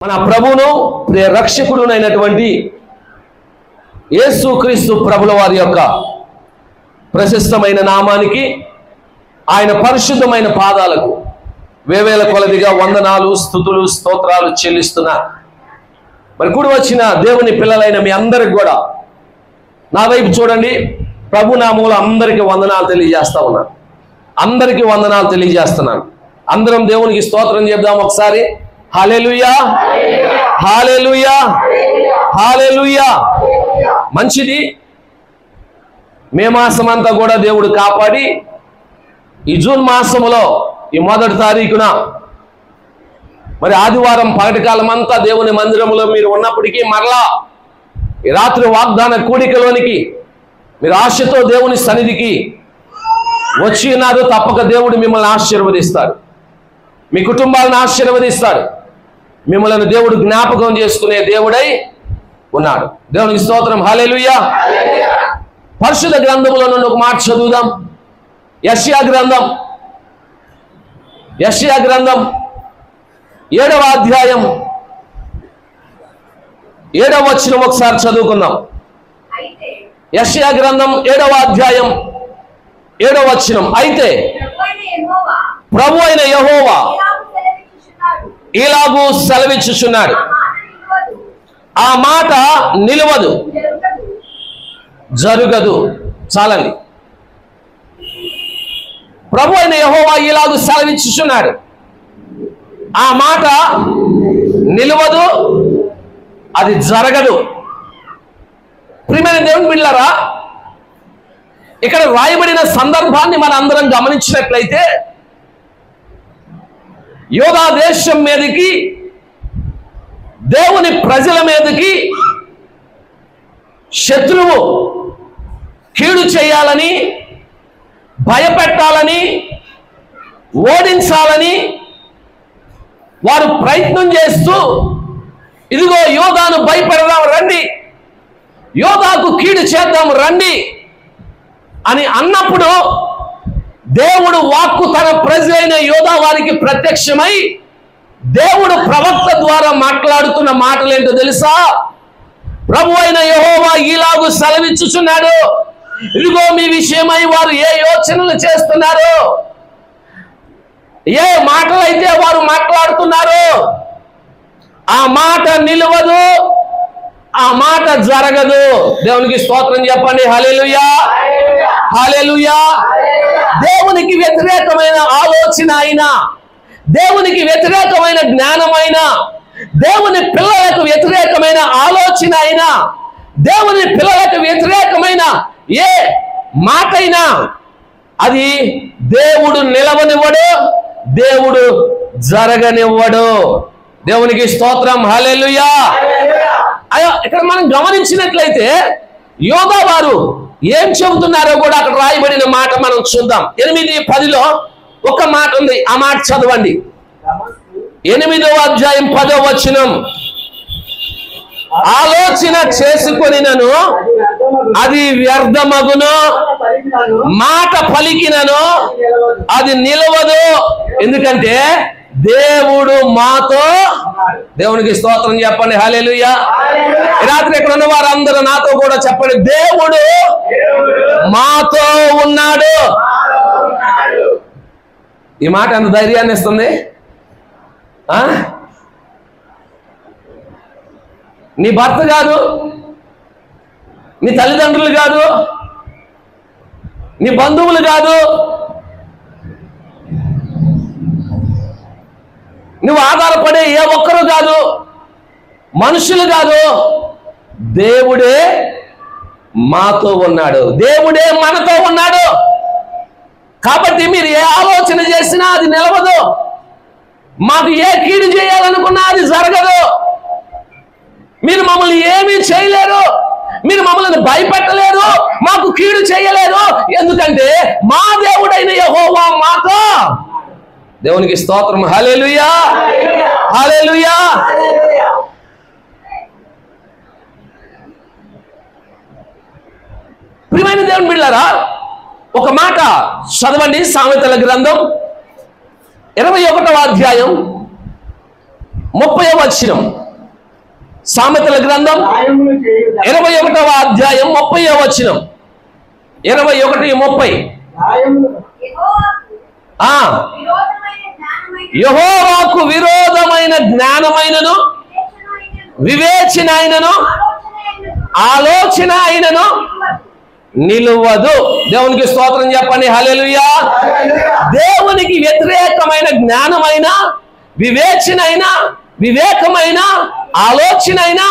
మన ప్రభువును ప్రియ రక్షకుడునైనటువంటి యేసుక్రీస్తు ప్రభుల వారి యొక్క ప్రశస్తమైన నామానికి ఆయన పరిశుద్ధమైన పాదాలకు వేవేల కొలదిగా వందనాలు స్తుతులు స్తోత్రాలు చెల్లిస్తున్నా. మరి కూడి వచ్చిన దేవుని పిల్లలైన మీ అందరికి కూడా నా వైపు చూడండి. ప్రభు నామములో అందరికీ వందనాలు తెలియజేస్తా ఉన్నాను. అందరికీ వందనాలు తెలియజేస్తున్నాను. అందరం దేవునికి స్తోత్రం చెప్దాం ఒకసారి. హల్లెలూయా, హల్లెలూయా, హల్లెలూయా. మంచిది. మే మాసం అంతా కూడా దేవుడు కాపాడి ఈ జూన్ మాసములో ఈ మొదటి తారీఖున మరి ఆదివారం పగటి కాలం అంతా దేవుని మందిరంలో మీరు ఉన్నప్పటికీ మరలా ఈ రాత్రి వాగ్దాన కూడికలోనికి మీరు ఆశతో దేవుని సన్నిధికి వచ్చి ఉన్నారు. తప్పక దేవుడు మిమ్మల్ని ఆశీర్వదిస్తాడు, మీ కుటుంబాలను ఆశీర్వదిస్తాడు, మిమ్మల్ని దేవుడు జ్ఞాపకం చేసుకునే దేవుడై ఉన్నాడు. దేవునికి స్తోత్రం. హల్లెలూయా. పరిశుద్ధ గ్రంథంలో నుండి ఒక మాట చదువుదాం. యెషయా గ్రంథం 7వ అధ్యాయం 7వ వచనం ఒకసారి చదువుకుందాం. యెషయా గ్రంథం 7వ అధ్యాయం 7వ వచనం. అయితే ప్రభు అయిన యెహోవా ఇలాగూ సెలవిచ్చుచున్నాడు, ఆ మాట నిలవదు, జరగదు. చాలండి. ప్రభు అయిన యెహోవా ఇలాగూ సెలవిచ్చుచున్నాడు, ఆ మాట నిలవదు, అది జరగదు. ప్రియమైన దేవుని బిడ్డలారా, ఇక్కడ రాయబడిన సందర్భాన్ని మన అందరం గమనించినట్లయితే యోధా దేశం మీదకి, దేవుని ప్రజల మీదకి శత్రువు కీడు చేయాలని, భయపెట్టాలని, ఓడించాలని వారు ప్రయత్నం చేస్తూ, ఇదిగో యోధాను భయపెడదాం రండి, యోధాకు కీడు చేద్దాం రండి అని అన్నప్పుడు దేవుడు వాక్కు తన ప్రజలైన యోధా వారికి ప్రత్యక్షమై దేవుడు ప్రవక్త ద్వారా మాట్లాడుతున్న మాటలేంటో తెలుసా? ప్రభు అయిన యెహోవా ఇలాగూ సెలవిచ్చుచున్నాడు, ఇదిగో మీ విషయమై వారు ఏ యోచనలు చేస్తున్నారు, ఏ మాటలైతే వారు మాట్లాడుతున్నారు, ఆ మాట నిలవదు, ఆ మాట జరగదు. దేవునికి స్తోత్రం చెప్పండి. హల్లెలూయా, హల్లెలూయా. దేవునికి వ్యతిరేకమైన ఆలోచన అయినా, దేవునికి వ్యతిరేకమైన జ్ఞానమైనా, దేవుని పిల్లలకు వ్యతిరేకమైన ఆలోచన అయినా, దేవుని పిల్లలకు వ్యతిరేకమైన ఏ మాటైనా అది దేవుడు నిలవనివ్వడు, దేవుడు జరగనివ్వడు. దేవునికి స్తోత్రం. హల్లెలూయా. అయ్యో, ఇక్కడ మనం గమనించినట్లయితే యోధా వారు ఏం చెబుతున్నారో కూడా అక్కడ రాయబడిన మాట మనం చూద్దాం. 8:10లో ఒక మాట ఉంది, ఆ మాట చదవండి. 8వ అధ్యాయం 10వ వచనం. ఆలోచన చేసుకొనినను అది వ్యర్థమగును, మాట పలికినను అది నిలవదు. ఎందుకంటే దేవుడు మాతో. దేవునికి స్తోత్రం చెప్పండి. హల్లెలూయా. రాత్రి ఇక్కడ ఉన్న వారందరూ నాతో కూడా చెప్పండి, దేవుడు మాతో ఉన్నాడు. ఈ మాట ఎంత ధైర్యాన్ని ఇస్తుంది? నీ భర్త కాదు, నీ తల్లిదండ్రులు కాదు, నీ బంధువులు కాదు, నువ్వు ఆధారపడే ఏ ఒక్కరు కాదు, మనుషులు కాదు, దేవుడే మాతో ఉన్నాడు, దేవుడే మనతో ఉన్నాడు. కాబట్టి మీరు ఏ ఆలోచన చేసినా అది నిలవదు, మాకు ఏ కీడు చేయాలనుకున్నా అది జరగదు. మీరు మమ్మల్ని ఏమీ చేయలేరు, మీరు మమ్మల్ని భయపెట్టలేరు, మాకు కీడు చేయలేరు. ఎందుకంటే మా దేవుడైన యెహోవా మాతో. దేవునికి స్తోత్రం. హల్లెలూయా, హల్లెలూయా. ప్రియమైన దేవుని బిడ్డలారా, ఒక మాట చదవండి. సామెతల గ్రంథం 21వ అధ్యాయం 30వ వచనం, సామెతల గ్రంథం 21వ అధ్యాయం 30వ వచనం, 21:30. యెహోవాకు విరోధమైన జ్ఞానమైనను వివేచన అయినను ఆలోచన అయినను నిలువదు. దేవునికి స్తోత్రం చెప్పండి, హల్లెలూయా. దేవునికి వ్యతిరేకమైన జ్ఞానమైన, వివేచన అయినా, వివేకమైన, ఆలోచన అయినా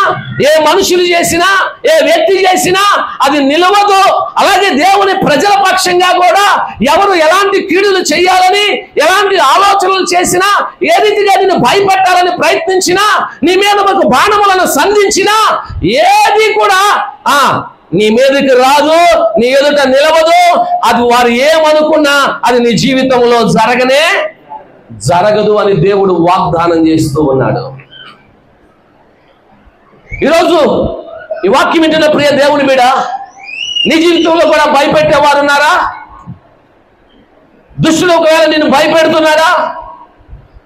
ఏ మనుషులు చేసినా, ఏ వ్యక్తి చేసినా అది నిలవదు. అలాగే దేవుని ప్రజల పక్షంగా కూడా ఎవరు ఎలాంటి కీడులు చేయాలని, ఎలాంటి ఆలోచనలు చేసినా, ఏ రీతిగా నిన్ను భయపెట్టాలని ప్రయత్నించినా, నీ మీద ఒక బాణములను సంధించినా ఏది కూడా నీ మీదకి రాదు, నీ ఎదుట నిలవదు. అది వారు ఏమనుకున్నా అది నీ జీవితంలో జరగదు అని దేవుడు వాగ్దానం చేస్తూ ఉన్నాడు. ఈరోజు ఈ వాక్యం వింటున్న ప్రియ దేవుని బిడ్డ, నీ జీవితంలో కూడా భయపెట్టేవారు ఉన్నారా? దుష్టుడు ఒకవేళ నిన్ను భయపెడుతున్నారా?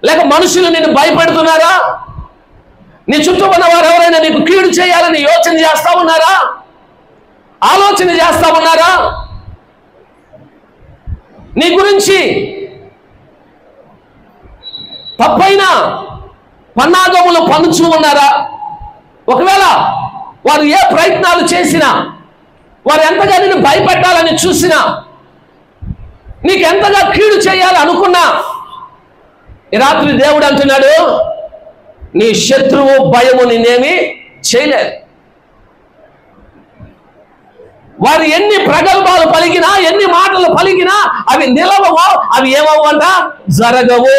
లేక మనుషులు నిన్ను భయపెడుతున్నారా? నీ చుట్టూ ఉన్న వారు ఎవరైనా నీకు కీడు చేయాలని యోచన చేస్తా ఉన్నారా? ఆలోచన చేస్తా ఉన్నారా? నీ గురించి తప్పైన పన్నాగములు పన్నుచూ ఉన్నారా? ఒకవేళ వారు ఏ ప్రయత్నాలు చేసినా, వారు ఎంతగా నిన్ను భయపెట్టాలని చూసినా, నీకు ఎంతగా కీడు చేయాలి అనుకున్నా, ఈ రాత్రి దేవుడు అంటున్నాడు, నీ శత్రువు భయము నిన్నేమి చేయలేదు. వారు ఎన్ని ప్రగల్భాలు పలికినా, ఎన్ని మాటలు పలికినా అవి నిలవవు, అవి ఏమవ్వంట, జరగవు.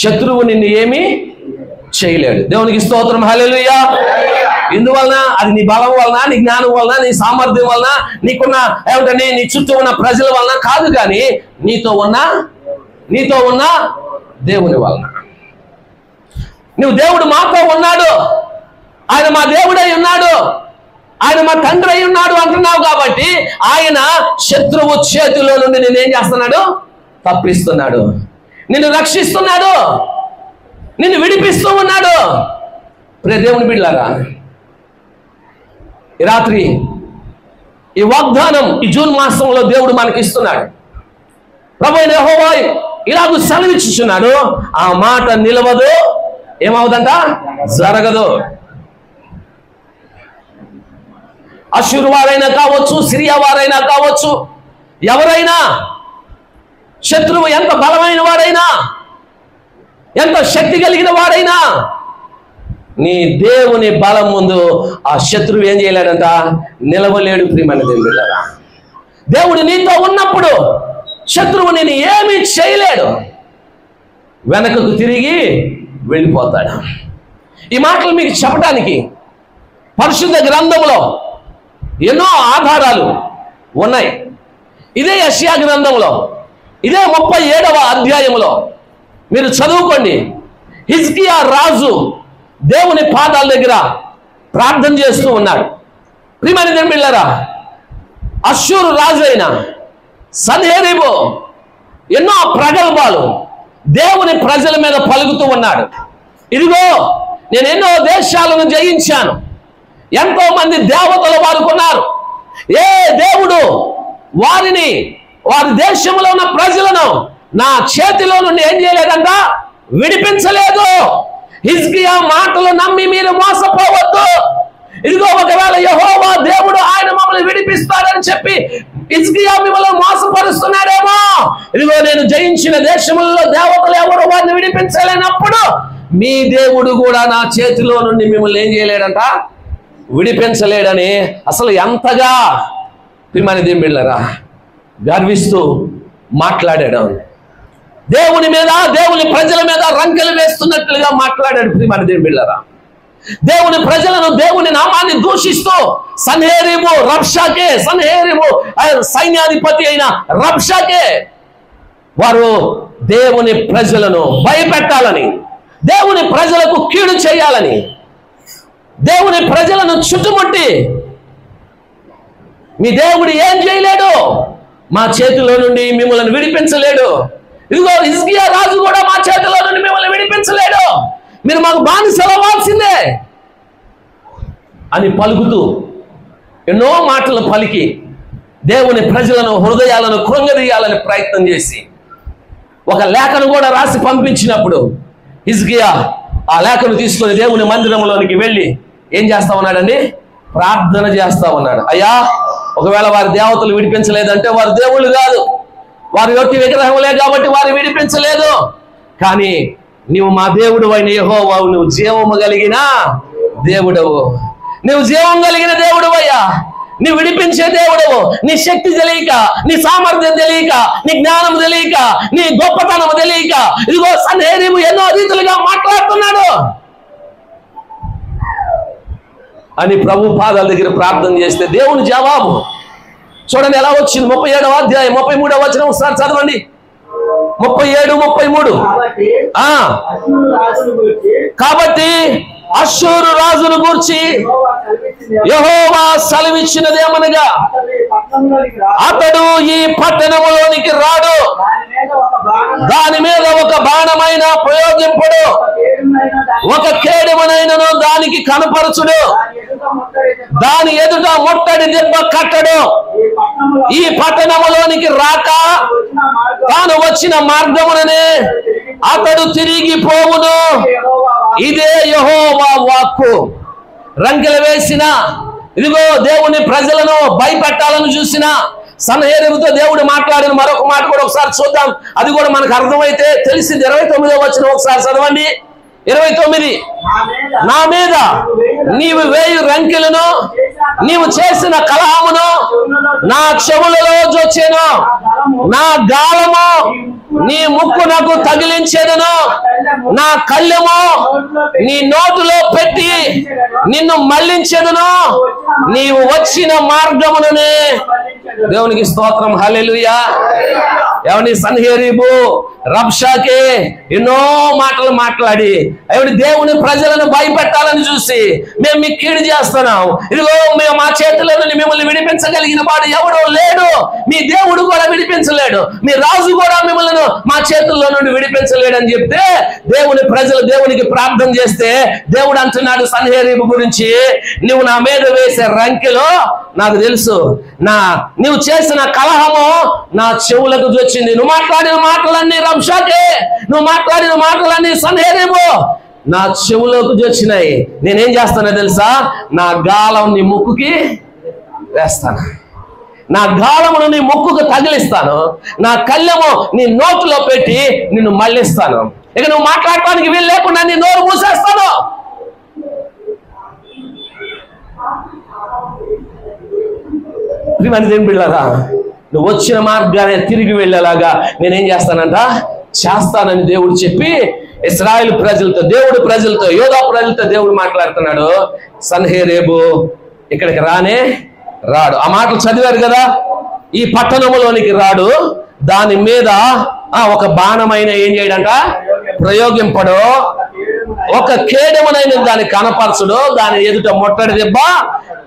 శత్రువు నిన్ను ఏమీ చేయలేడు. దేవునికి స్తోత్రం, హల్లెలూయా. ఇందువలన అది నీ బలం వలన, నీ జ్ఞానం వలన, నీ సామర్థ్యం వలన, నీకున్న ఏమిటండి నీ చుట్టూ ఉన్న ప్రజల వలన కాదు, కానీ నీతో ఉన్న దేవుని వలన. నువ్వు దేవుడు మాతో ఉన్నాడు, ఆయన మా దేవుడై ఉన్నాడు, ఆయన మా తండ్రి అయి ఉన్నాడు అంటున్నావు కాబట్టి ఆయన శత్రువు చేతిలో నుండి నేనేం చేస్తున్నాడు, తప్పిస్తున్నాడు, నిన్ను రక్షిస్తున్నాడు, నిన్ను విడిపిస్తూ ఉన్నాడు. ప్రియ దేవుని బిడ్డలారా, ఈ రాత్రి ఈ వాగ్దానం ఈ జూన్ మాసంలో దేవుడు మనకి ఇస్తున్నాడు. ప్రభువైన యెహోవా ఇలాగూ సెలవిచ్చుచున్నాడు, ఆ మాట నిలవదు, ఏమవుదంట, జరగదు. అష్షూరు వారైనా కావచ్చు, సిరియా వారైనా కావచ్చు, ఎవరైనా, శత్రువు ఎంత బలమైన వాడైనా, ఎంత శక్తి కలిగిన వాడైనా, నీ దేవుని బలం ముందు ఆ శత్రువు ఏం చేయలేడంట, నిలవలేడు. ప్రియమైన దేవుని బిడ్డలారా, దేవుడు నీతో ఉన్నప్పుడు శత్రువు నేను ఏమీ చేయలేడు, వెనకకు తిరిగి వెళ్ళిపోతాడు. ఈ మాటలు మీకు చెప్పడానికి పరిశుద్ధ గ్రంథంలో ఎన్నో ఆధారాలు ఉన్నాయి. ఇదే యెషయా గ్రంథంలో, ఇదే 37వ అధ్యాయంలో మీరు చదువుకోండి. హిజ్కియా రాజు దేవుని పాదాల దగ్గర ప్రార్థన చేస్తూ ఉన్నాడు. ప్రియమైన దేవుని బిడ్డలారా, అష్షూరు రాజు అయిన సన్హెరీబు ఎన్నో ప్రగల్భాలు దేవుని ప్రజల మీద పలుకుతూ ఉన్నాడు. ఇదిగో నేను ఎన్నో దేశాలను జయించాను, ఎంతో మంది దేవతలు వారుకున్నారు, ఏ దేవుడు వారి దేశంలో ఉన్న ప్రజలను నా చేతిలో నుండి ఏం చేయలేదంట, విడిపించలేదు. హిజ్కియా మాటలు నమ్మి మీరు మోసపోవద్దు. ఇదిగో ఒకవేళ యెహోవా దేవుడు ఆయన మమ్మల్ని విడిపిస్తాడని చెప్పి హిజ్కియా మిమ్మల్ని మోసపరుస్తున్నాడేమో. ఇదిగో నేను జయించిన దేశములలో దేవతలు ఎవరు వారిని విడిపించలేనప్పుడు మీ దేవుడు కూడా నా చేతిలో నుండి మిమ్మల్ని ఏం చేయలేడంట, విడిపించలేడని అసలు ఎంతగా ప్రియమైన దేవుని బిడ్డలారా గర్విస్తూ మాట్లాడాడు. దేవుని మీద, దేవుని ప్రజల మీద రంకెలు వేస్తున్నట్లుగా మాట్లాడాడు. ప్రియమైన దేవుని బిడ్డలారా, దేవుని ప్రజలను, దేవుని నామాన్ని దూషిస్తూ సన్హెరీబు సైన్యాధిపతి అయిన రబ్షాకే వారు దేవుని ప్రజలను భయపెట్టాలని, దేవుని ప్రజలకు కీడు చేయాలని, దేవుని ప్రజలను చుట్టుముట్టి మీ దేవుడు ఏం చేయలేడు, మా చేతిలో నుండి మిమ్మల్ని విడిపించలేడు, ఇదిగో హిజ్కియా రాజు కూడా మా చేతిలో నుండి మిమ్మల్ని విడిపించలేడు, మీరు మాకు బానిసలు అవ్వాల్సిందే అని పలుకుతూ ఎన్నో మాటలు పలికి దేవుని ప్రజలను హృదయాలను కృంగదీయాలని ప్రయత్నం చేసి ఒక లేఖను కూడా రాసి పంపించినప్పుడు హిజ్కియా ఆ లేఖను తీసుకొని దేవుని మందిరంలోనికి వెళ్ళి ఏం చేస్తా ఉన్నాడండి? ప్రార్థన చేస్తా ఉన్నాడు. అయ్యా, ఒకవేళ వారి దేవతలు విడిపించలేదంటే వారు దేవుళ్ళు కాదు, వారి యొక్క విగ్రహంలే కాబట్టి వారు విడిపించలేదు. కానీ నీవు మా దేవుడు అయిన యెహోవావు, నువ్వు జీవము కలిగిన దేవుడవు, నువ్వు జీవం కలిగిన దేవుడు అయ్యా, నీ విడిపించే దేవుడవు. నీ శక్తి తెలియక, నీ సామర్థ్యం తెలియక, నీ జ్ఞానం తెలియక, నీ గొప్పతనం తెలియక ఇదిగో సన్హెరీబు ఎన్నో రీతులుగా మాట్లాడుతున్నాడు అని ప్రభు పాదాల దగ్గర ప్రార్థన చేస్తే దేవుని జవాబు చూడండి ఎలా వచ్చింది. 37వ అధ్యాయం 33వ వచనం ఒకసారి చదవండి. 37:33. కాబట్టి అష్షూరు రాజును గూర్చి యెహోవా సెలవిచ్చినదేమనగా, అతడు ఈ పట్టణములోనికి రాడు, దాని మీద ఒక బాణమైన ప్రయోగింపడు, ఒక కేడెమునైనను దానికి కనపరచుడు, దాని ఎదుట ముట్టడి దెబ్బ కట్టడు. ఈ పట్టణములోనికి రాక తాను వచ్చిన మార్గముననే అతడు తిరిగి పోవును. ఇదే యెహోవా వాక్కు. రంకెలు వేసిన ఇదిగో దేవుని ప్రజలను భయపెట్టాలని చూసిన సన్హెరీబుతో దేవుడు మాట్లాడిన మరొక మాట కూడా ఒకసారి చూద్దాం. అది కూడా మనకు అర్థమైతే తెలిసింది. 29వ వచనం ఒకసారి చదవండి. 29. నా మీద నీవు వేయు రంకెలను, నీవు చేసిన కలహమును నా చెవులలో జొచ్చెను, నా గాలము నీ ముక్కునకు తగిలించెదను, నా కళ్ళెము నీ నోటులో పెట్టి నిన్ను మళ్లించెదను, నీవు వచ్చిన మార్గముననే. దేవునికి స్తోత్రం, హల్లెలూయా. ఎవని సన్హెరీబు రబ్షాకే ఎన్నో మాటలు మాట్లాడి ఎవడి దేవుని ప్రజలను భయపెట్టాలని చూసి మేము మీకు కీడు చేస్తున్నాం, ఇదిగో మేము మా చేతిలో నుండి మిమ్మల్ని విడిపించగలిగిన వాడు ఎవడో లేడు, మీ దేవుడు కూడా విడిపించలేడు, మీ రాజు కూడా మిమ్మల్ని మా చేతుల్లో నుండి విడిపించలేడు అని చెప్తే దేవుని ప్రజలు దేవునికి ప్రార్థన చేస్తే దేవుడు అంటున్నాడు సన్హెరీబు గురించి, నువ్వు నా మీద వేసే రంకెలో నాకు తెలుసు, నువ్వు చేసిన కలహము నా చెవులకు వచ్చింది, నువ్వు మాట్లాడిన మాటలన్నీ రబ్షాకే, నువ్వు మాట్లాడిన మాటలన్నీ సన్హెరీబు నా చెవులోకి వచ్చినాయి. నేనేం చేస్తానో తెలుసా? నా గాలం నీ ముక్కుకి వేస్తాను, నా గాలమును నీ ముక్కుకు తగిలిస్తాను, నా కళ్ళెము నీ నోటులో పెట్టి నిన్ను మళ్ళిస్తాను, ఇక నువ్వు మాట్లాడటానికి వీలు లేకుండా నీ నోరు మూసేస్తాను. బిళ్ళరా, నువ్వు వచ్చిన మార్గాన్ని తిరిగి వెళ్ళేలాగా నేనేం చేస్తానంట చేస్తానని దేవుడు చెప్పి ఇశ్రాయేలు ప్రజలతో, దేవుడు ప్రజలతో, యోధా ప్రజలతో దేవుడు మాట్లాడుతున్నాడు. సన్హెరీబు ఇక్కడికి రాడు. ఆ మాటలు చదివారు కదా. ఈ పట్టణములోనికి రాడు, దాని మీద ఒక బాణమైన ఏం చేయడంట ప్రయోగింపడు, ఒక కేడెమునైన దాన్ని కనపరచుడు, దాని ఎదుట ముట్టడి దెబ్బ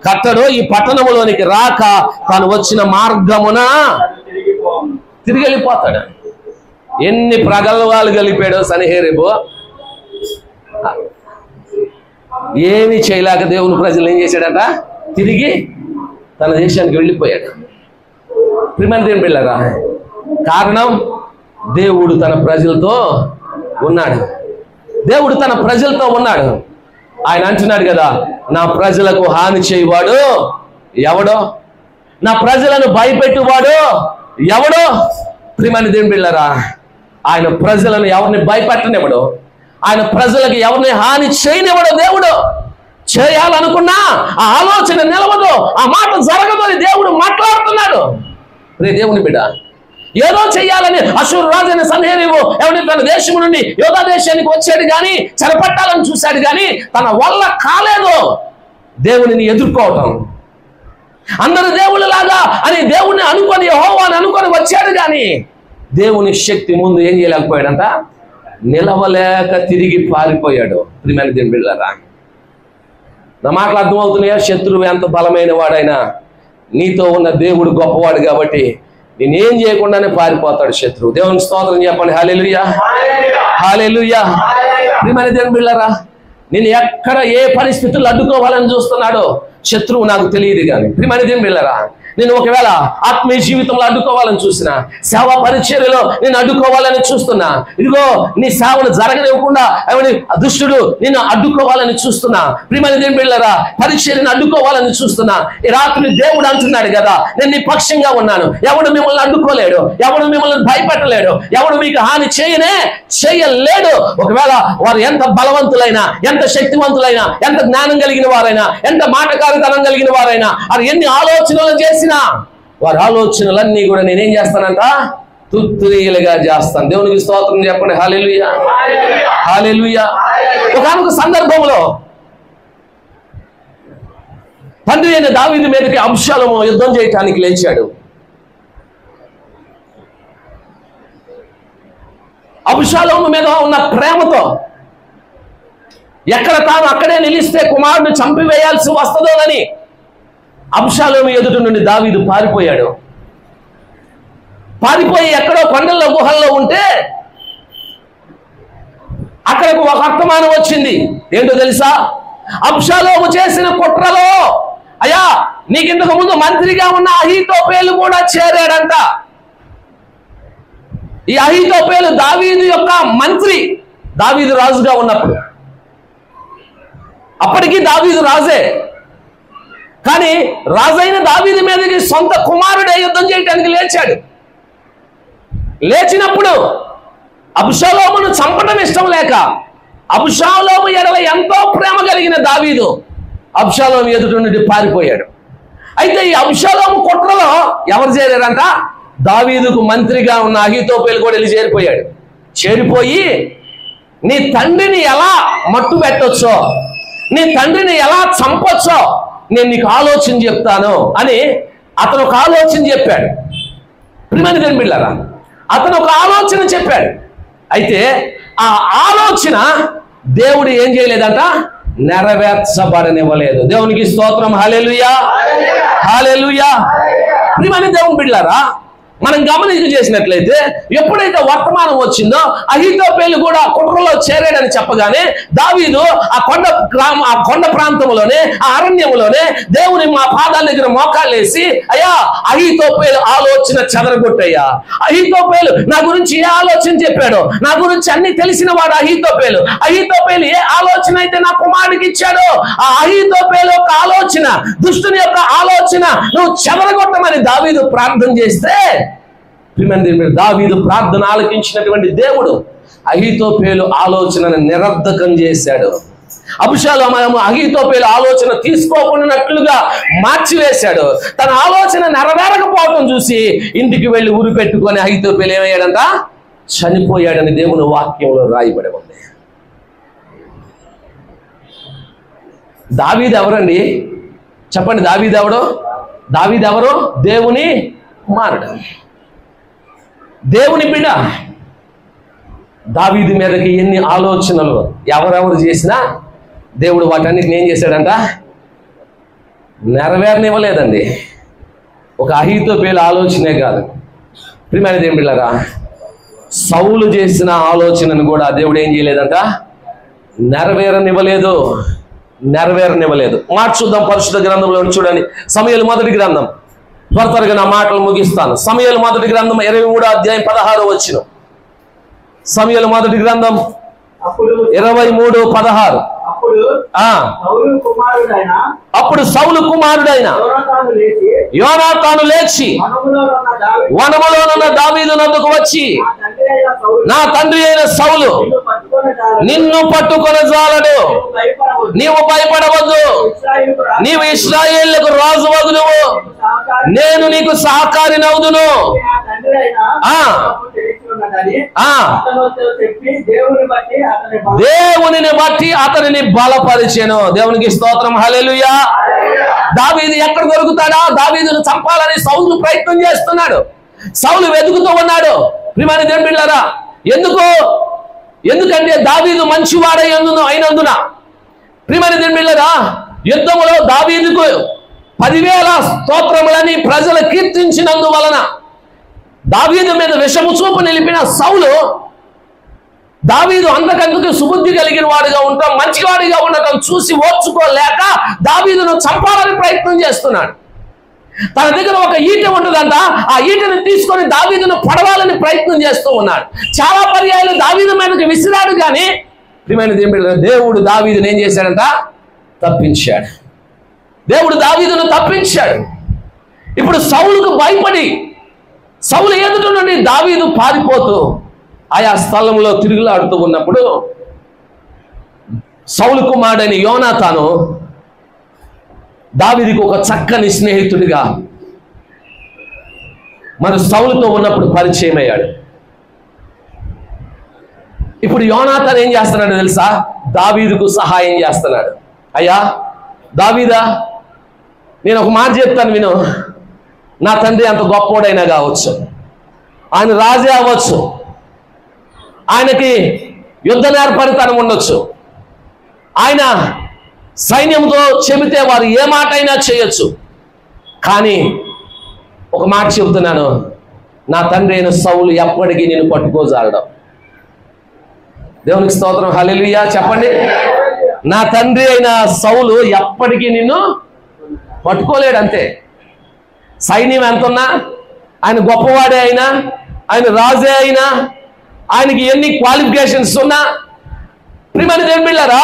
కట్టడు. ఈ పట్టణములోనికి రాక తాను వచ్చిన మార్గమున తిరిగి వెళ్ళిపోతాడు. ఎన్ని ప్రగల్భాలు కలిపాడో సన్హెరీబు, ఏమి చేయలేక దేవుని ప్రజలు ఏం చేశాడట, తిరిగి తన దేశానికి వెళ్ళిపోయాడు. ప్రియమైన దేవుని బిడ్డలారా, కారణం దేవుడు తన ప్రజలతో ఉన్నాడు. దేవుడు తన ప్రజలతో ఉన్నాడు. ఆయన అంటున్నాడు కదా, నా ప్రజలకు హాని చేయవాడు ఎవడో, నా ప్రజలను భయపెట్టువాడు ఎవడో. ప్రియమైన దేవుని బిడ్డలారా, ఆయన ప్రజలను ఎవరిని భయపెట్టనివ్వడు, ఆయన ప్రజలకు ఎవరిని హాని చేయనివ్వడు. దేవుడు చేయాలనుకున్నా ఆ ఆలోచన నిలవదు, ఆ మాట జరగదు అని దేవుడు మాట్లాడుతున్నాడు. రే దేవుని బిడ్డ, ఏదో చెయ్యాలని అష్షూరు రాజైన సన్హెరీబు ఎవరి తన దేశం నుండి యోధా దేశానికి వచ్చాడు కానీ చెరపట్టాలని చూశాడు కానీ తన వల్ల కాలేదు దేవునిని ఎదుర్కోవటం. అందరు దేవుళ్ళలాగా అని దేవుణ్ణి అనుకొని యెహోవాని అనుకొని వచ్చాడు కానీ దేవుని శక్తి ముందు ఏం చేయలేకపోయాడంట, నిలవలేక తిరిగి పారిపోయాడు. ప్రియమైన దేవుని బిడ్డలారా, నా మాటలు అర్థమవుతున్నాయా? శత్రువు ఎంత బలమైన వాడైనా నీతో ఉన్న దేవుడు గొప్పవాడు కాబట్టి నేనేం చేయకుండానే పారిపోతాడు శత్రువు. దేవునికి స్తోత్రం చెప్పండి. హల్లెలూయా, హల్లెలూయా. ప్రియమైన దేవుని బిడ్డలారా, నేను ఎక్కడ ఏ పరిస్థితుల్లో అడ్డుకోవాలని చూస్తున్నాడో శత్రువు నాకు తెలియదు. కానీ ప్రియమైన దేవుని బిడ్డలారా, నేను ఒకవేళ ఆత్మీయ జీవితంలో అడ్డుకోవాలని చూసినా, సేవా పరిచర్యలో నేను అడ్డుకోవాలని చూస్తున్నా, ఇదిగో నీ సేవను జరగనివ్వకుండా దుష్టుడు నేను అడ్డుకోవాలని చూస్తున్నా, ప్రియమైన దేవుని బిడ్డలారా, పరిచర్యను అడ్డుకోవాలని చూస్తున్నా. ఈ రాత్రి దేవుడు అంటున్నాడు కదా, నేను నీ పక్షంగా ఉన్నాను. ఎవడు మిమ్మల్ని అడ్డుకోలేడు, ఎవడు మిమ్మల్ని భయపెట్టలేడు, ఎవడు మీకు హాని చేయలేడు. ఒకవేళ వారు ఎంత బలవంతులైనా, ఎంత శక్తివంతులైనా, ఎంత జ్ఞానం కలిగిన వారైనా, ఎంత మాటకారితనం కలిగిన వారైనా, అది ఎన్ని ఆలోచనలు చేసి వారి ఆలోచనలన్నీ కూడా నేనేం చేస్తానంట, తుత్తురీలుగా చేస్తాను. దేవునికి స్తోత్రం చెప్పండి. హల్లెలూయా, హల్లెలూయా. ఒకానొక సందర్భంలో తండ్రి అయిన దావీదు మీదకి అబ్షాలోము యుద్ధం చేయటానికి లేచాడు. అబ్షాలోము మీద ఉన్న ప్రేమతో ఎక్కడ తాను అక్కడే నిలిస్తే కుమారుడిని చంపివేయాల్సి వస్తుందోనని అబ్షాలోము ఎదుటి నుండి దావీదు పారిపోయాడు. పారిపోయి ఎక్కడో కొండల్లో గుహల్లో ఉంటే అక్కడికి ఒక వర్తమానం వచ్చింది. ఏంటో తెలుసా? అబ్షాలోము చేసిన కుట్రలో అయ్యా నీకింతకు ముందు మంత్రిగా ఉన్న అహీతోపేలు కూడా చేరాడంట. ఈ అహీతోపేలు దావీదు యొక్క మంత్రి, దావీదు రాజుగా ఉన్నప్పుడు. అప్పటికీ దావీదు రాజే, కానీ రాజైన దావీదు మీదకి సొంత కుమారుడే యుద్ధం చేయడానికి లేచాడు. లేచినప్పుడు అబ్షాలోమును చంపడం ఇష్టం లేక అబ్షాలోము ఎడల ఎంతో ప్రేమ కలిగిన దావీదు అబ్షాలోము ఎదుటి నుండి పారిపోయాడు. అయితే ఈ అబ్షాలోము కుట్రలో ఎవరు చేరారంట? దావీదుకు మంత్రిగా ఉన్న అహీతోపేలు కూడా వెళ్ళి చేరిపోయాడు. చేరిపోయి నీ తండ్రిని ఎలా మట్టు పెట్టొచ్చో, నీ తండ్రిని ఎలా చంపొచ్చో నేను నీకు ఆలోచన చెప్తాను అని అతను ఒక ఆలోచన చెప్పాడు. ప్రియమైన దేవుని బిడ్డలారా, అతను ఒక ఆలోచన చెప్పాడు. అయితే ఆ ఆలోచన దేవుడు ఏం చేయలేదంట, నెరవేర్చబడనివ్వలేదు. దేవునికి స్తోత్రం. హల్లెలూయా, హల్లెలూయా. ప్రియమైన దేవుని బిడ్డలారా, మనం గమనించి చేసినట్లయితే ఎప్పుడైతే వర్తమానం వచ్చిందో అహీతోపేలు కూడా కుట్రలో చేరాడని చెప్పగానే దావీదు ఆ కొండ ప్రాంతంలోనే, ఆ అరణ్యంలోనే దేవుని మా పాదాల దగ్గర మోకాళ్ళేసి, అయ్యా అహీతోపేలు ఆలోచన చెదరగొట్టయ్యా. అహీతోపేలు నా గురించి ఏ ఆలోచన చెప్పాడో, నా గురించి అన్ని తెలిసిన వాడు అహీతోపేలు ఏ ఆలోచన అయితే నా కుమారుడికి ఇచ్చాడో, ఆ అహీతోపేలు యొక్క ఆలోచన, దుష్టుని యొక్క ఆలోచన నువ్వు చెదరగొట్టమని దావీదు ప్రార్థన చేస్తే, దావీదు ప్రార్థన ఆలకించినటువంటి దేవుడు అహీతోపేలు ఆలోచనను నిరర్ధకం చేశాడు. అబ్షాలోము అహీతోపేలు ఆలోచన తీసుకోకున్నట్లుగా మార్చివేశాడు. తన ఆలోచన నెరవేరకపోవడం చూసి ఇంటికి వెళ్ళి ఉరి పెట్టుకొని అహీతోపేలు ఏమయ్యాడంట, చనిపోయాడని దేవుని వాక్యంలో రాయబడి ఉంది. దావీదు ఎవరండి చెప్పండి? దావీదు ఎవరు? దేవుని కుమారుడు, దేవుని బిడ్డ. దావీదు మీదకి ఎన్ని ఆలోచనలు ఎవరెవరు చేసినా దేవుడు వాటన్నిటిని ఏం చేశాడంట, నెరవేరనివ్వలేదండి. ఒక అహీతోపేలు ఆలోచనే కాదు, ప్రియమైన దేవుని బిడ్డలారా, సౌలు చేసిన ఆలోచనను కూడా దేవుడు ఏం చేయలేదంట, నెరవేరనివ్వలేదు. మాట చూద్దాం పరిశుద్ధ గ్రంథంలో చూడండి. సమూయేలు మొదటి గ్రంథం, త్వరగా నా మాటలు ముగిస్తాను. సమూయేలు మొదటి గ్రంథం 23వ అధ్యాయం 16వ వచనం. సమూయేలు మొదటి గ్రంథం 23:16. అప్పుడు సౌలు కుమారుడైన యోనాతాను లేచి వనములోనున్న దావీదు నద్దకు వచ్చి, నా తండ్రి అయిన సౌలు నిన్ను పట్టుకొనజాలడు, నీవు భయపడవద్దు, నీవు ఇశ్రాయేలుకు రాజు వగుదువు, నేను నీకు సహకారినవుదును. దేవునిని బట్టి అతనిని బలపరిచెను. దేవునికి స్తోత్రం. హల్లెలూయా. దావీదు ఎక్కడ దొరుకుతాడా? దావీదును చంపాలని సౌలు ప్రయత్నం చేస్తున్నాడు. సౌలు వెతుకుతూ ఉన్నాడు. ప్రియమైన దేవుని బిడ్డలారా, ఎందుకంటే దావీదు మంచివాడై అయినందున, ప్రియమైన దేవుని బిడ్డలారా, యుద్ధములో దావీదుకు 10,000 స్తోత్రములని ప్రజలు కీర్తించినందువలన దావీదు మీద విషము చూపు నిలిపిన సౌలు దావీదు అంతకందుకు సుబుద్ధి కలిగిన వాడిగా ఉండటం, మంచివాడిగా ఉండటం చూసి ఓర్చుకోలేక దావీదును చంపాలని ప్రయత్నం చేస్తున్నాడు. తన దగ్గర ఒక ఈట ఉంటుందంట, ఆ ఈటను తీసుకొని దావీదును పడవాలని ప్రయత్నం చేస్తూ ఉన్నాడు. చాలా పర్యాయాలు దావీదు మీదకి విసిరాడు, కానీ దేవుడు దావీదును ఏం చేశాడంట? తప్పించాడు. దేవుడు దావీదును తప్పించాడు. ఇప్పుడు సౌలుకు భయపడి సౌలు ఎదుట నుండి దావీదు పారిపోతూ ఆయా స్థలంలో తిరుగులాడుతూ ఉన్నప్పుడు సౌలు కుమారుడైన యోనాతాను దావీదుకు ఒక చక్కని స్నేహితుడిగా మరి సౌలుతో ఉన్నప్పుడు పరిచయం అయ్యాడు. ఇప్పుడు యోనాతాను ఏం చేస్తున్నాడు తెలుసా? దావీదుకు సహాయం చేస్తున్నాడు. అయ్యా దావీదా, నేను ఒక మాట చెప్తాను విను. నా తండ్రి అంత గొప్పోడైనా కావచ్చు, ఆయన రాజే అవ్వచ్చు, ఆయనకి యుద్ధ నేర్పరితనం ఉండొచ్చు, ఆయన సైన్యంతో చెబితే వారు ఏ మాట అయినా చేయొచ్చు. కానీ ఒక మాట చెబుతున్నాను, నా తండ్రి అయిన సౌలు ఎప్పటికీ నేను పట్టుకోజాలడం. దేవునికి స్తోత్రం, హల్లెలూయా చెప్పండి. నా తండ్రి అయిన సౌలు ఎప్పటికీ నిన్ను పట్టుకోలేడు. అంతే. సైన్యం ఎంతున్నా, ఆయన గొప్పవాడే అయినా, ఆయన రాజే అయినా, ఆయనకి ఎన్ని క్వాలిఫికేషన్స్ ఉన్నా, ప్రియమైన దేవుని బిడ్డలారా,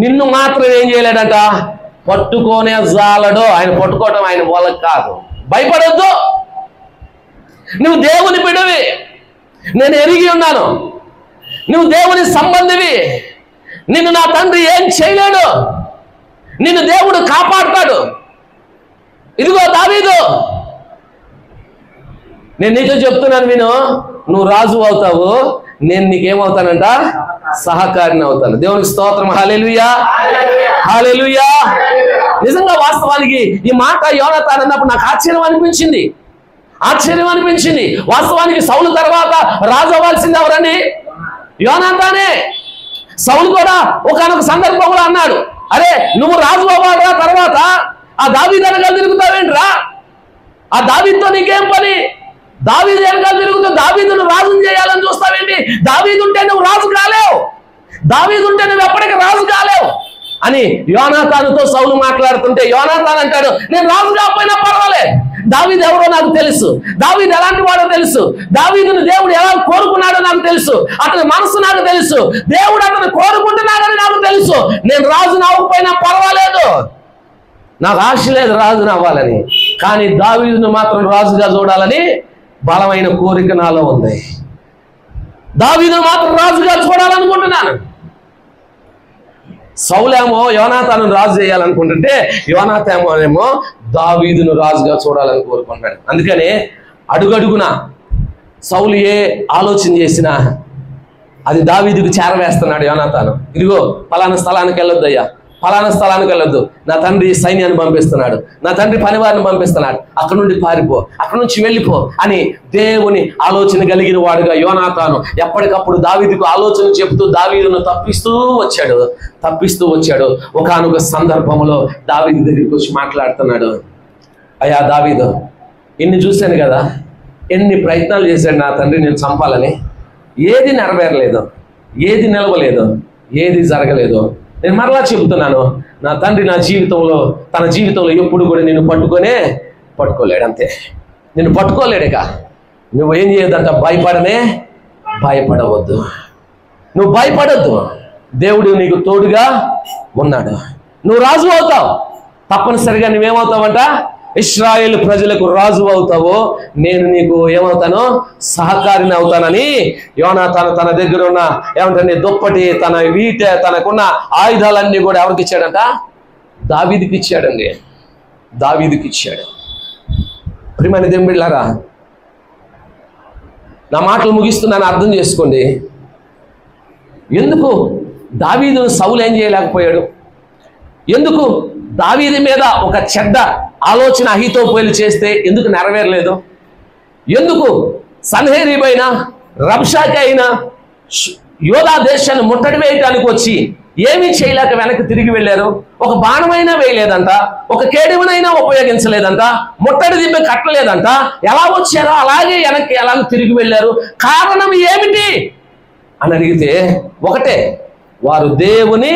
నిన్ను మాత్రం ఏం చేయలేడంట? పట్టుకోనే జాలడు. ఆయన పట్టుకోవటం ఆయన వల్ల కాదు. భయపడొద్దు. నువ్వు దేవుని బిడ్డవి, నేను ఎరిగి ఉన్నాను. నువ్వు దేవుని సంబంధివి. నిన్ను నా తండ్రి ఏం చేయలేడు. నిన్ను దేవుడు కాపాడుతాడు. ఇదిగో దావీదు, నేను నీతో చెప్తున్నాను విను. నువ్వు రాజు అవుతావు, నేను నీకేమవుతానంట? సహకారిని అవుతాను. దేవునికి స్తోత్రం, హల్లెలూయా హల్లెలూయా. నిజంగా వాస్తవానికి ఈ మాట యోనాతాను అన్నప్పుడు నాకు ఆశ్చర్యం అనిపించింది. వాస్తవానికి సౌలు తర్వాత రాజు అవ్వాల్సింది ఎవరండి? యోనాతానే. సౌలు కూడా ఒకానొక సందర్భంలో అన్నాడు, అరే నువ్వు రాజు అవ్వాలా, తర్వాత ఆ దావీదు వెనకాల తిరుగుతావేంట్రా? ఆ దావీదుతో నీకేం పని? దావీదు వెనకాల తిరుగుతూ దావీదును రాజును చేయాలని చూస్తావేంటి? దావీదు ఉంటే నువ్వు రాజు కాలేవు, దావీదు ఉంటే నువ్వు ఎప్పటికీ రాజు కాలేవు అని యోనాతానుతో సౌలు మాట్లాడుతుంటే యోనాతాను అంటాడు, నేను రాజు కాకపోయినా పర్వాలేదు, దావీదు ఎవరో నాకు తెలుసు, దావీదు ఎలాంటి వాడో తెలుసు, దావీదును దేవుడు ఎలా కోరుకున్నాడో నాకు తెలుసు, అతని మనసు నాకు తెలుసు, దేవుడు అతను కోరుకుంటున్నాడని నాకు తెలుసు. నేను రాజును అవ్వకపోయినా పర్వాలేదు, నాకు ఆశ లేదు రాజును అవ్వాలని, కానీ దావీదును మాత్రం రాజుగా చూడాలని బలమైన కోరిక నాలో ఉంది. దావీదును మాత్రం రాజుగా చూడాలనుకుంటున్నాను. సౌలేమో యోనాతాను రాజు చేయాలనుకుంటుంటే యోనాతానేమో దావీదును రాజుగా చూడాలని కోరుకుంటాడు. అందుకనే అడుగడుగున సౌలు ఏ ఆలోచన చేసినా అది దావీదుకు చేరవేస్తున్నాడు యోనాతాను. ఇదిగో పలానా స్థలానికి వెళ్ళొద్దయ్యా, ఫలానా స్థలానికి వెళ్ళొద్దు, నా తండ్రి సైన్యాన్ని పంపిస్తున్నాడు, నా తండ్రి పనివారిని పంపిస్తున్నాడు, అక్కడ నుండి పారిపో, అక్కడ నుంచి వెళ్ళిపో అని దేవుని ఆలోచన కలిగిన వాడుగా యోనాతాను ఎప్పటికప్పుడు దావీదుకు ఆలోచన చెబుతూ దావీదును తప్పిస్తూ వచ్చాడు. ఒకానొక సందర్భంలో దావీదు దగ్గరికి వచ్చి మాట్లాడుతున్నాడు, అయ్యా దావీదు, ఇన్ని చూశాను కదా, ఎన్ని ప్రయత్నాలు చేశాడు నా తండ్రి నేను చంపాలని, ఏది నెరవేరలేదు, ఏది నిలవలేదు, ఏది జరగలేదు. నేను మరలా చెబుతున్నాను, నా తండ్రి తన జీవితంలో ఎప్పుడు కూడా నిన్ను పట్టుకోలేడు. అంతే, నిన్ను పట్టుకోలేడుక. నువ్వు ఏం చేయొద్దంట? భయపడవద్దు, నువ్వు భయపడొద్దు, దేవుడు నీకు తోడుగా ఉన్నాడు, నువ్వు రాజు అవుతావు. తప్పనిసరిగా నువ్వేమవుతావంట? ఇశ్రాయేలు ప్రజలకు రాజు అవుతావు, నేను నీకు ఏమవుతాను? సహకారిని అవుతానని యోనాతాను తన దగ్గర ఉన్న ఏమంటే దుప్పటి, తన వీట, తనకున్న ఆయుధాలన్నీ కూడా ఎవరికి ఇచ్చాడంట? దావీదుకి ఇచ్చాడండి. దావీదుకి ఇచ్చాడు. ప్రియమైన దేవుని బిడ్డలారా, నా మాటలు ముగిస్తున్నాను, అర్థం చేసుకోండి. ఎందుకు దావీదును సౌలు ఏం చేయలేకపోయాడు? ఎందుకు దావీదు మీద ఒక చెడ్డ ఆలోచన అహీతోపెలు చేస్తే ఎందుకు నెరవేరలేదు? ఎందుకు సన్హెరీబ్ అయినా, రబ్షాకి అయినా, యోధా దేశాన్ని ముట్టడి వేయటానికి వచ్చి ఏమీ చేయలేక వెనక్కి తిరిగి వెళ్ళారు. ఒక బాణమైనా వేయలేదంట, ఒక కేడువనైనా ఉపయోగించలేదంట, ముట్టడి దిబ్బ కట్టలేదంట. ఎలా వచ్చారో అలాగే వెనక్కి ఎలాగ తిరిగి వెళ్ళారు. కారణం ఏమిటి అని అడిగితే ఒకటే, వారు దేవుని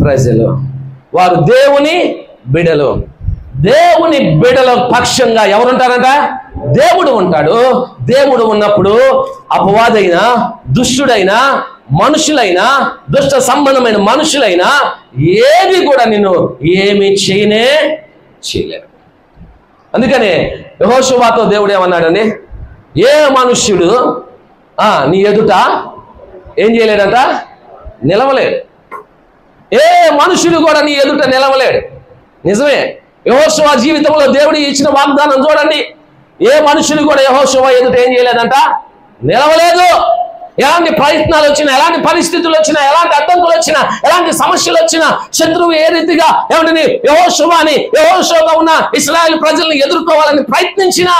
ప్రజలు, వారు దేవుని బిడలు. దేవుని బిడల పక్షంగా ఎవరుంటారంట? దేవుడు ఉంటాడు. దేవుడు ఉన్నప్పుడు అపవాదైనా, దుష్టుడైనా, మనుషులైనా, దుష్ట సంబంధమైన మనుషులైనా ఏది కూడా నిన్ను ఏమి చేయలేరు. అందుకనే యెహోషువతో దేవుడు ఏమన్నాడని, ఏ మనుష్యుడు నీ ఎదుట ఏం చేయలేడంట? నిలవలేడు. ఏ మనుషుడు కూడా నీ ఎదుట నిలవలేడు. నిజమే. యెహోషువ జీవితంలో దేవుడు ఇచ్చిన వాగ్దానం చూడండి. ఏ మనుషులు కూడా యెహోషువ ఎదుట ఏం చేయలేదంట? నిలవలేదు. ఎలాంటి ప్రయత్నాలు వచ్చినా, ఎలాంటి పరిస్థితులు వచ్చినా, ఎలాంటి అడ్డంకులు వచ్చినా, ఎలాంటి సమస్యలు వచ్చినా, శత్రువు ఏ రీతిగా ఏమంటే యెహోషువగా ఉన్న ఇశ్రాయేలు ప్రజల్ని ఎదుర్కోవాలని ప్రయత్నించినా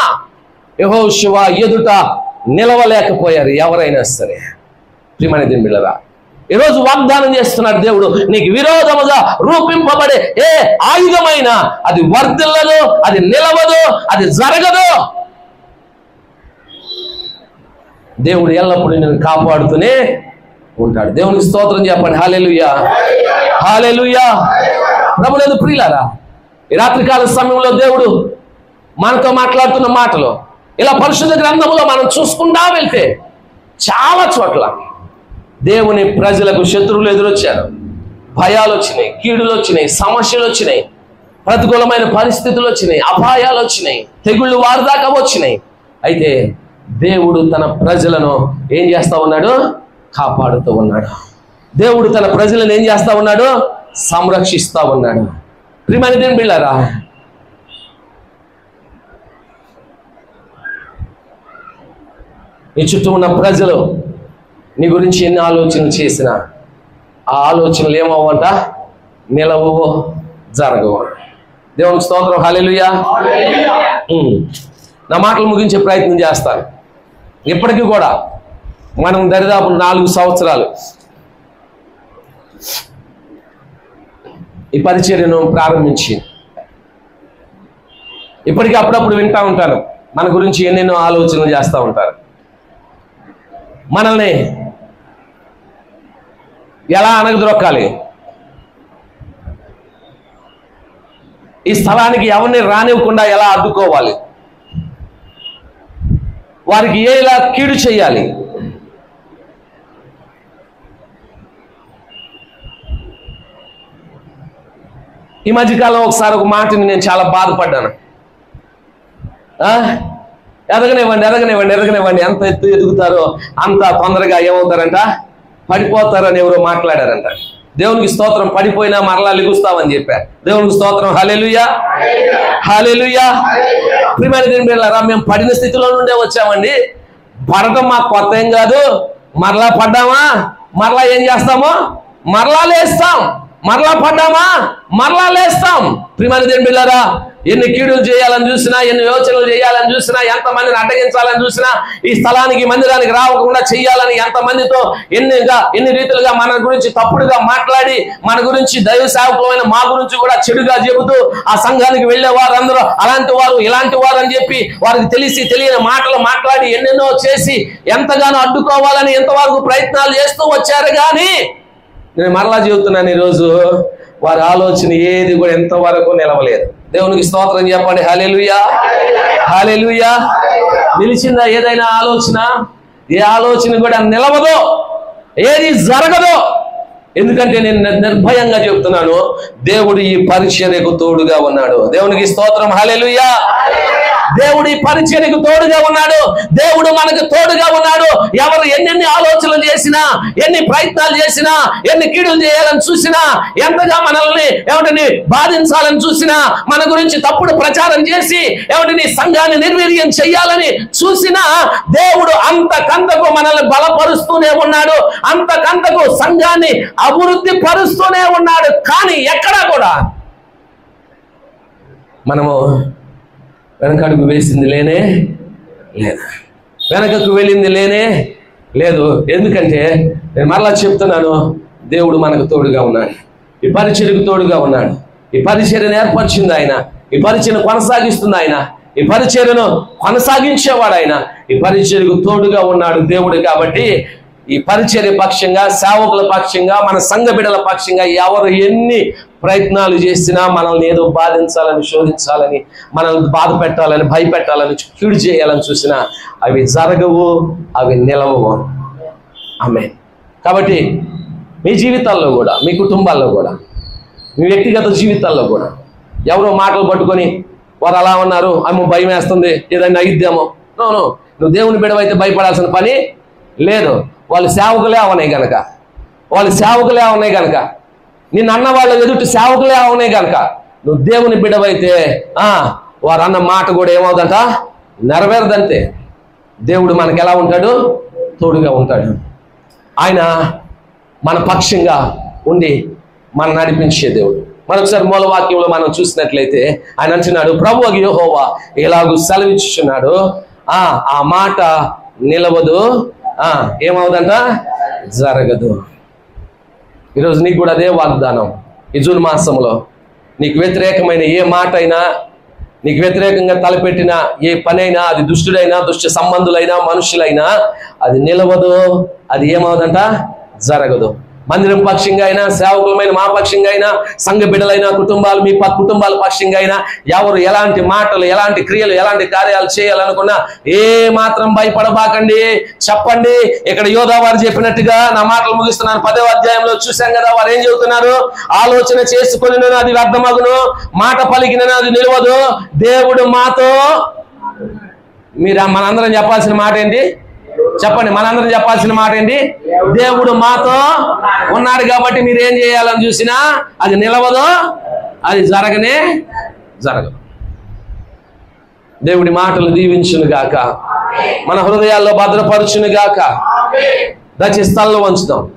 యెహోషువ ఎదుట నిలవలేకపోయారు ఎవరైనా సరే. ప్రియమైన దేవుని బిడ్డలారా, ఈరోజు వాగ్దానం చేస్తున్నాడు దేవుడు, నీకు విరోధముగా రూపింపబడే ఏ ఆయుధమైనా అది వర్ధిల్లదు, అది నిలవదు, అది జరగదు. దేవుడు ఎల్లప్పుడూ నేను కాపాడుతూనే ఉంటాడు. దేవునికి స్తోత్రం చెప్పండి. హల్లెలూయా, హల్లెలూయా. ప్రభునందు ప్రియులారా, ఈ రాత్రికాల సమయంలో దేవుడు మనతో మాట్లాడుతున్న మాటలు ఇలా పరిశుద్ధ గ్రంథంలో మనం చూసుకుంటా వెళ్తే చాలా చోట్ల దేవుని ప్రజలకు శత్రువులు ఎదురొచ్చారు, భయాలు వచ్చినాయి, కీడులు వచ్చినాయి, సమస్యలు వచ్చినాయి, ప్రతికూలమైన పరిస్థితులు వచ్చినాయి, అపాయాలు వచ్చినాయి, తెగుళ్ళు వారి దాకా వచ్చినాయి. అయితే దేవుడు తన ప్రజలను ఏం చేస్తా ఉన్నాడు? కాపాడుతూ ఉన్నాడు. దేవుడు తన ప్రజలను ఏం చేస్తా ఉన్నాడు? సంరక్షిస్తా ఉన్నాడు. ప్రియమైన దేవుని బిడ్డలారా, నీ చుట్టూ ఉన్న ప్రజలు నీ గురించి ఎన్ని ఆలోచనలు చేసినా ఆ ఆలోచనలు ఏమవ్వంట? నిలవవు, జరగవు. దేవునికి స్తోత్రం. హల్లెలూయా. నా మాటలు ముగించే ప్రయత్నం చేస్తాను. ఇప్పటికీ కూడా మనం దరిదాపు 4 సంవత్సరాలు ఈ పరిచర్యను ప్రారంభించి ఇప్పటికీ అప్పుడప్పుడు వింటూ ఉంటాను, మన గురించి ఎన్నెన్నో ఆలోచనలు చేస్తూ ఉంటారు. మనల్ని ఎలా అణగద్రొక్కాలి, ఈ స్థలానికి ఎవరిని రానివ్వకుండా ఎలా అడ్డుకోవాలి, వారికి ఎలా కీడు చేయాలి, ఈ మధ్యకాలం ఒకసారి ఒక మాటని నేను చాలా బాధపడ్డాను. ఎదగనివ్వండి, ఎంత ఎత్తు ఎదుగుతారో అంత తొందరగా ఏమవుతారంట? పడిపోతారని ఎవరో మాట్లాడారంట. దేవునికి స్తోత్రం. పడిపోయినా మరలా లెగుస్తామని చెప్పారు. దేవునికి స్తోత్రం. హల్లెలూయా, హల్లెలూయా. ప్రియమైన దేవుని బిడ్డలారా, మేము పడిన స్థితిలో నుండే వచ్చామండి. పడటం మాకు కొత్త ఏం కాదు. మరలా పడ్డామా, మరలా ఏం చేస్తాము? మరలా లేస్తాం. మరలా పడ్డామా, మరలా లేస్తాం. ప్రియమైన దేవుని బిడ్డలారా, ఎన్ని కీడులు చేయాలని చూసినా, ఎన్ని యోచనలు చేయాలని చూసినా, ఎంతమందిని అడ్డగించాలని చూసినా, ఈ స్థలానికి మందిరానికి రాకుండా చేయాలని ఎంతమందితో ఎన్ని రీతిలుగా మన గురించి తప్పుడుగా మాట్లాడి, మన గురించి దైవ సేవకులమైన మా గురించి కూడా చెడుగా చెబుతూ ఆ సంఘానికి వెళ్లే వారందరూ అలాంటి వారు ఇలాంటి వారు అని చెప్పి వారికి తెలియని మాటలు మాట్లాడి ఎన్నెన్నో చేసి ఎంతగానో అడ్డుకోవాలని ఎంతవరకు ప్రయత్నాలు చేస్తూ వచ్చారు. కానీ నేను మరలా చెబుతున్నాను, ఈరోజు వారి ఆలోచన ఏది కూడా ఎంతవరకు నిలవలేదు. దేవునికి స్తోత్రం చెప్పండి. హల్లెలూయా, హల్లెలూయా. నిలిచిందా ఏదైనా ఆలోచన? ఏ ఆలోచన కూడా నిలవదో, ఏది జరగదో. ఎందుకంటే నేను నిర్భయంగా చెప్తున్నాను, దేవుడు ఈ పరిచర్యకు తోడుగా ఉన్నాడు. దేవునికి స్తోత్రం. హల్లెలూయా. దేవుడు ఈ పరిచర్యకు తోడుగా ఉన్నాడు. దేవుడు మనకు తోడుగా ఉన్నాడు. ఎవరు ఎన్నెన్ని ఆలోచనలు చేసినా, ఎన్ని ప్రయత్నాలు చేసినా, ఎన్ని కీడులు చేయాలని చూసినా, ఎంతగా మనల్ని ఏమిటని బాధించాలని చూసినా, మన గురించి తప్పుడు ప్రచారం చేసి ఏమిటని సంఘాన్ని నిర్వీర్యం చెయ్యాలని చూసినా, దేవుడు అంతకంతకు మనల్ని బలపరుస్తూనే ఉన్నాడు. అంతకంతకు సంఘాన్ని అభివృద్ధి పరుస్తూనే ఉన్నాడు. కానీ ఎక్కడా కూడా మనము వెనకడుగు వేసింది లేనే లేదు, వెనకకు వెళ్ళింది లేనే లేదు. ఎందుకంటే నేను మరలా చెప్తున్నాను, దేవుడు మనకు తోడుగా ఉన్నాడు, ఈ పరిచర్యకు తోడుగా ఉన్నాడు, ఈ పరిచర్యను ఏర్పరిచింది ఆయన, ఈ పరిచర్యను కొనసాగిస్తుంది ఆయన, ఈ పరిచర్యను కొనసాగించేవాడు ఆయన, ఈ పరిచర్యకు తోడుగా ఉన్నాడు దేవుడు. కాబట్టి ఈ పరిచర్య పక్షంగా, సేవకుల పక్షంగా, మన సంఘ బిడ్డల పక్షంగా ఎవరు ఎన్ని ప్రయత్నాలు చేసినా మనల్ని ఏదో బాధించాలని, శోధించాలని, మనల్ని బాధ పెట్టాలని, భయపెట్టాలని, కీడు చేయాలని చూసినా అవి జరగవు, అవి నిలవవు. ఆమేన్. కాబట్టి మీ జీవితాల్లో కూడా, మీ కుటుంబాల్లో కూడా, మీ వ్యక్తిగత జీవితాల్లో కూడా ఎవరో మాటలు పట్టుకొని వారు అలా ఉన్నారు, అమ్మో భయం వేస్తుంది, ఏదైనా అయిద్దేమో. నువ్వు దేవుని బిడ్డవైతే భయపడాల్సిన పని లేదు. వాళ్ళు సేవకులే అవనాయి గనక, నిన్ను అన్న వాళ్ళ ఎదుటి సేవకులే అవనాయి గనక నువ్వు దేవుని బిడ్డవైతే వారు అన్న మాట కూడా ఏమవుదంట, నెరవేరదంతే. దేవుడు మనకు ఎలా ఉంటాడు? తోడుగా ఉంటాడు. ఆయన మన పక్షంగా ఉండి మనం నడిపించే దేవుడు. మరొకసారి మూలవాక్యంలో మనం చూసినట్లయితే ఆయన అంటున్నాడు, ప్రభువు యెహోవా ఎలాగూ సెలవిచ్చుచున్నాడు, ఆ మాట నిలవదు, ఏమవుదంట, జరగదు. ఈరోజు నీకు కూడా అదే వాగ్దానం. ఈ జూన్ మాసంలో నీకు వ్యతిరేకమైన ఏ మాట అయినా, నీకు వ్యతిరేకంగా తలపెట్టిన ఏ పని అయినా, అది దుష్టుడైనా, దుష్ట సంబంధులైనా, మనుషులైనా, అది నిలవదు, అది ఏమవుదంట, జరగదు. మందిరం పక్షంగా అయినా, సేవకులమైన మా పక్షంగా అయినా, సంఘ బిడ్డలైన కుటుంబాలు, మీ కుటుంబాల పక్షంగా అయినా, ఎవరు ఎలాంటి మాటలు, ఎలాంటి క్రియలు, ఎలాంటి కార్యాలు చేయాలనుకున్నా ఏ మాత్రం భయపడబాకండి. చెప్పండి, ఇక్కడ యోధా వారు చెప్పినట్టుగా, నా మాటలు ముగిస్తున్నాను, 10వ అధ్యాయంలో చూశాం కదా, వారు ఏం చెబుతున్నారు? ఆలోచన చేసుకొని అది వ్యర్థమగును, మాట పలికిన అది నిలవదు, దేవుడు మాతో. మీరు మనందరం చెప్పాల్సిన మాట ఏంటి? చెప్పండి, మనందరం చెప్పాల్సిన మాట ఏంటి? దేవుడు మాతో ఉన్నాడు కాబట్టి మీరు ఏం చేయాలని చూసినా అది నిలవదు, అది జరగదు. దేవుడి మాటలు దీవించును గాక, మన హృదయాల్లో భద్రపరచును గాక. దయచేసి స్థలంలో వంచుదాం.